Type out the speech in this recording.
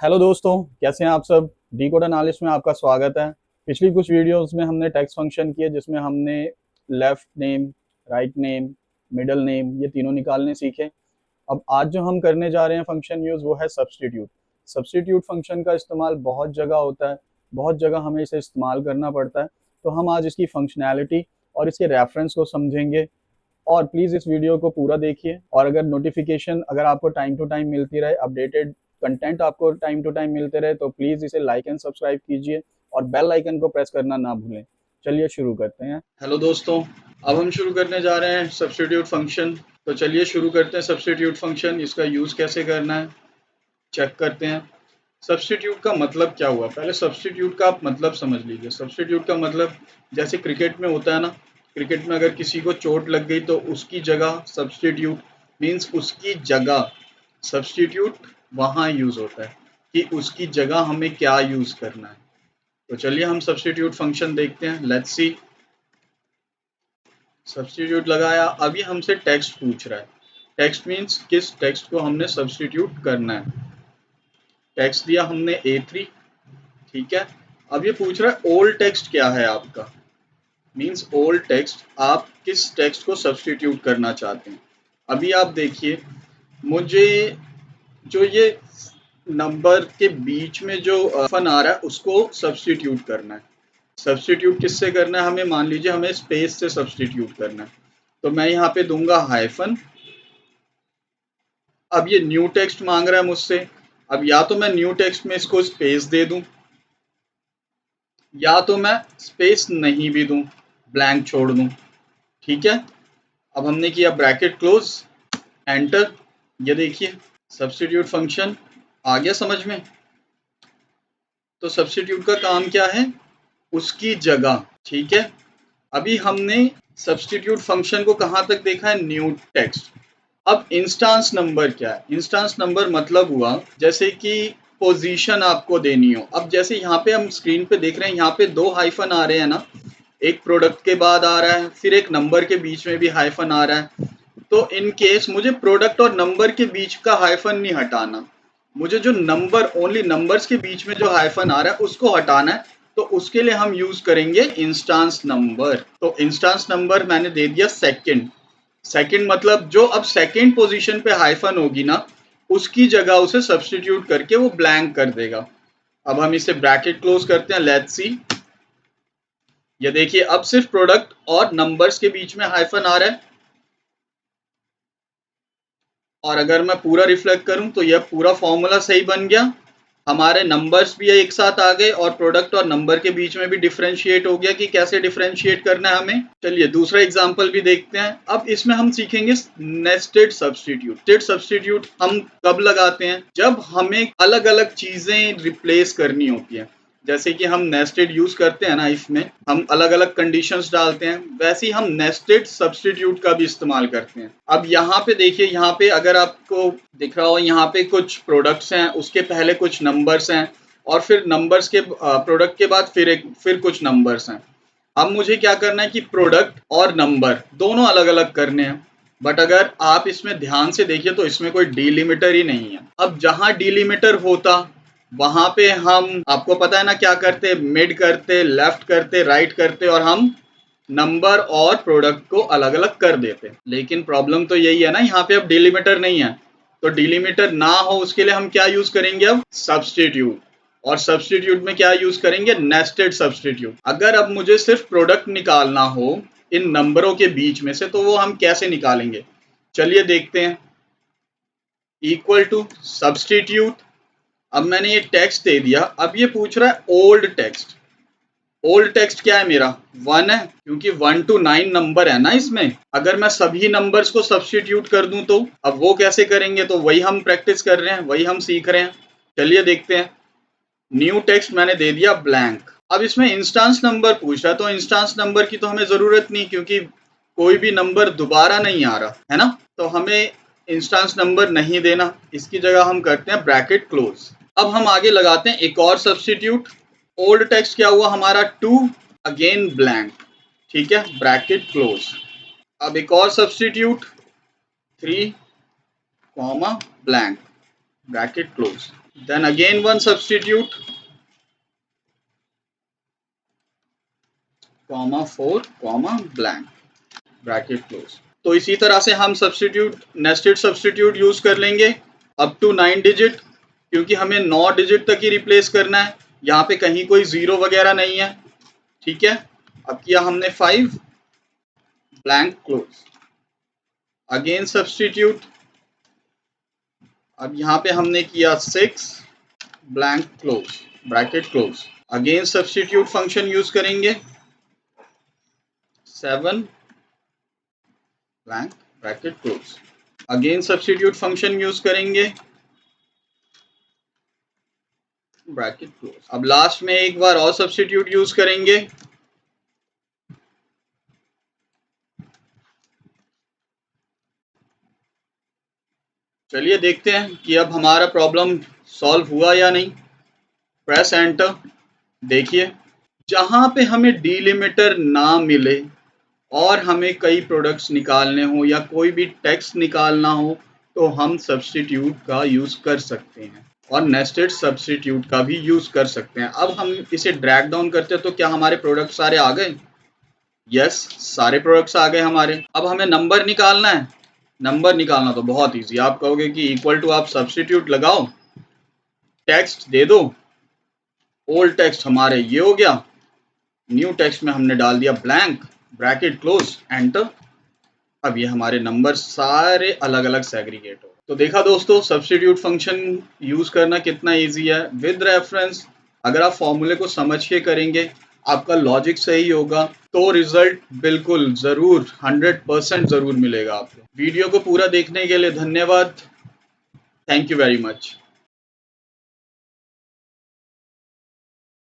Hello दोस्तों, कैसे हैं आप सब। डी कोड एनालिस्ट में आपका स्वागत है। पिछली कुछ वीडियोस में हमने टेक्स्ट फंक्शन किए जिसमें हमने left name, write name, middle name ये तीनों निकालने सीखे। अब आज जो हम करने जा रहे हैं फंक्शन यूज़ वो है सब्स्टिट्यूट। सब्स्टिट्यूट फंक्शन का इस्तेमाल बहुत जगह होता है, बहुत जगह हमें इसे इस्तेमाल करना पड़ता है। तो हम आज इसकी फंक्शनैलिटी और इसके रेफरेंस को समझेंगे। और प्लीज़ इस वीडियो को पूरा देखिए, और अगर नोटिफिकेशन अगर आपको टाइम टू टाइम मिलती रहे, अपडेटेड कंटेंट आपको टाइम टू टाइम मिलते रहे, तो प्लीज़ इसे लाइक एंड सब्सक्राइब कीजिए और बेल आइकन को प्रेस करना ना भूलें। चलिए शुरू करते हैं। हेलो दोस्तों, अब हम शुरू करने जा रहे हैं सब्स्टिट्यूट फंक्शन। तो चलिए शुरू करते हैं सब्स्टिट्यूट फंक्शन। इसका यूज़ कैसे करना है चेक करते हैं। सब्स्टिट्यूट का मतलब क्या हुआ, पहले सब्स्टिट्यूट का आप मतलब समझ लीजिए। सब्स्टिट्यूट का मतलब जैसे क्रिकेट में होता है ना, क्रिकेट में अगर किसी को चोट लग गई तो उसकी जगह सब्स्टिट्यूट मीन्स उसकी जगह। सब्स्टिट्यूट वहाँ यूज़ होता है कि उसकी जगह हमें क्या यूज़ करना है। तो चलिए हम सब्स्टिट्यूट फंक्शन देखते हैं। Let's see. सब्स्टिट्यूट लगाया, अभी हमसे टेक्स्ट पूछ रहा है। टेक्स्ट मीन्स किस टेक्स्ट को हमने सब्स्टिट्यूट करना है। टेक्स्ट दिया हमने A3, ठीक है। अब ये पूछ रहा है ओल्ड टेक्स्ट क्या है आपका, मीन्स ओल्ड टेक्स्ट आप किस टेक्स्ट को सब्स्टिट्यूट करना चाहते हैं। अभी आप देखिए, मुझे जो ये नंबर के बीच में जो फन आ रहा है उसको सब्स्टिट्यूट करना है। सब्स्टिट्यूट किससे करना है, हमें मान लीजिए हमें स्पेस से सब्स्टिट्यूट करना है। तो मैं यहाँ पे दूंगा हाइफन। अब ये न्यू टेक्स्ट मांग रहा है मुझसे। अब या तो मैं न्यू टेक्स्ट में इसको स्पेस दे दूं, या तो मैं स्पेस नहीं भी दूं, ब्लैंक छोड़ दूं, ठीक है। अब हमने किया ब्रैकेट क्लोज, एंटर। ये देखिए सब्स्टिट्यूट फंक्शन आ गया समझ में। तो सब्स्टिट्यूट का काम क्या है, उसकी जगह, ठीक है। अभी हमने सब्स्टिट्यूट फंक्शन को कहाँ तक देखा है, न्यू टेक्स्ट। अब इंस्टांस नंबर क्या है, इंस्टांस नंबर मतलब हुआ जैसे कि पोजीशन आपको देनी हो। अब जैसे यहाँ पे हम स्क्रीन पे देख रहे हैं, यहाँ पे दो हाइफन आ रहे हैं ना, एक प्रोडक्ट के बाद आ रहा है, फिर एक नंबर के बीच में भी हाइफन आ रहा है। तो इन केस मुझे प्रोडक्ट और नंबर के बीच का हाइफन नहीं हटाना, मुझे जो नंबर ओनली नंबर्स के बीच में जो हाइफन आ रहा है उसको हटाना है। तो उसके लिए हम यूज करेंगे इंस्टांस नंबर। तो इंस्टांस नंबर मैंने दे दिया सेकंड। सेकंड मतलब जो अब सेकंड पोजीशन पे हाइफन होगी ना, उसकी जगह उसे सब्स्टिट्यूट करके वो ब्लैंक कर देगा। अब हम इसे ब्रैकेट क्लोज करते हैं। Let's see. ये देखिए अब सिर्फ प्रोडक्ट और नंबर्स के बीच में हाइफन आ रहा है। और अगर मैं पूरा रिफ्लेक्ट करूं तो यह पूरा फॉर्मूला सही बन गया। हमारे नंबर्स भी एक साथ आ गए और प्रोडक्ट और नंबर के बीच में भी डिफरेंशिएट हो गया कि कैसे डिफरेंशिएट करना है हमें। चलिए दूसरा एग्जांपल भी देखते हैं। अब इसमें हम सीखेंगे नेस्टेड सब्स्टिट्यूट। नेस्टेड सब्स्टिट्यूट हम कब लगाते हैं, जब हमें अलग अलग चीजें रिप्लेस करनी होती है। जैसे कि हम नेस्टेड यूज करते हैं ना, इसमें हम अलग अलग कंडीशंस डालते हैं, वैसे ही हम नेस्टेड सब्स्टिट्यूट का भी इस्तेमाल करते हैं। अब यहाँ पे देखिए, यहाँ पे अगर आपको दिख रहा हो, यहाँ पे कुछ प्रोडक्ट्स हैं, उसके पहले कुछ नंबर्स हैं, और फिर नंबर्स के प्रोडक्ट के बाद फिर कुछ नंबर्स हैं। अब मुझे क्या करना है कि प्रोडक्ट और नंबर दोनों अलग अलग करने हैं। बट अगर आप इसमें ध्यान से देखिए तो इसमें कोई डीलिमिटर ही नहीं है। अब जहां डीलिमिटर होता वहां पे हम, आपको पता है ना क्या करते, मिड करते, लेफ्ट करते, राइट करते, और हम नंबर और प्रोडक्ट को अलग अलग कर देते। लेकिन प्रॉब्लम तो यही है ना, यहाँ पे अब डिलीमीटर नहीं है। तो डिलीमीटर ना हो उसके लिए हम क्या यूज करेंगे, अब सब्स्टिट्यूट। और सब्स्टिट्यूट में क्या यूज करेंगे, नेस्टेड सब्स्टिट्यूट। अगर अब मुझे सिर्फ प्रोडक्ट निकालना हो इन नंबरों के बीच में से, तो वो हम कैसे निकालेंगे, चलिए देखते हैं। Equal to substitute. अब मैंने ये टेक्स्ट दे दिया, अब ये पूछ रहा है ओल्ड टेक्स्ट। ओल्ड टेक्स्ट क्या है मेरा, 1 है, क्योंकि 1 to 9 नंबर है ना इसमें। अगर मैं सभी नंबर्स को सब्स्टिट्यूट कर दूं तो अब वो कैसे करेंगे, तो वही हम प्रैक्टिस कर रहे हैं, वही हम सीख रहे हैं। चलिए देखते हैं। न्यू टेक्स्ट मैंने दे दिया ब्लैंक। अब इसमें इंस्टांस नंबर पूछ रहा है, तो इंस्टांस नंबर की तो हमें जरूरत नहीं, क्योंकि कोई भी नंबर दोबारा नहीं आ रहा है ना, तो हमें इंस्टांस नंबर नहीं देना। इसकी जगह हम करते हैं ब्रैकेट क्लोज। अब हम आगे लगाते हैं एक और सब्स्टिट्यूट। ओल्ड टेक्स्ट क्या हुआ हमारा, 2, अगेन ब्लैंक, ठीक है, ब्रैकेट क्लोज। अब एक और substitute, 3, comma, blank, bracket close. then again one substitute, comma 4 comma blank, bracket close. तो इसी तरह से हम सब्स्टिट्यूट नेस्टेड सब्स्टिट्यूट यूज कर लेंगे अप टू 9 डिजिट, क्योंकि हमें 9 डिजिट तक ही रिप्लेस करना है, यहाँ पे कहीं कोई जीरो वगैरह नहीं है। ठीक है, अब किया हमने 5 ब्लैंक क्लोज, अगेन सब्स्टिट्यूट, अब यहाँ पे हमने किया 6 blank close, bracket close, again substitute function use करेंगे 7 blank bracket close, again substitute function use करेंगे ब्रैकेट क्लोज। अब लास्ट में एक बार और सब्स्टिट्यूट यूज करेंगे, चलिए देखते हैं कि अब हमारा प्रॉब्लम सॉल्व हुआ या नहीं। प्रेस एंटर, देखिए जहां पे हमें डीलिमिटर ना मिले और हमें कई प्रोडक्ट्स निकालने हो या कोई भी टेक्स्ट निकालना हो तो हम सब्स्टिट्यूट का यूज कर सकते हैं और नेस्टेड सब्स्टिट्यूट का भी यूज कर सकते हैं। अब हम इसे ड्रैग डाउन करते हैं तो क्या हमारे प्रोडक्ट सारे आ गए? यस, सारे प्रोडक्ट्स आ गए हमारे। अब हमें नंबर निकालना है, नंबर निकालना तो बहुत इजी, आप कहोगे कि इक्वल टू आप सब्स्टिट्यूट लगाओ, टेक्स्ट दे दो, ओल्ड टेक्स्ट हमारे ये हो गया, न्यू टेक्स्ट में हमने डाल दिया ब्लैंक, ब्रैकेट क्लोज, एंटर। अब ये हमारे नंबर सारे अलग अलग सेग्रीगेट हो। तो देखा दोस्तों, सब्स्टिट्यूट फंक्शन यूज करना कितना इजी है विद रेफरेंस। अगर आप फॉर्मूले को समझ के करेंगे, आपका लॉजिक सही होगा, तो रिजल्ट बिल्कुल जरूर 100% जरूर मिलेगा आपको। वीडियो को पूरा देखने के लिए धन्यवाद। Thank you very much.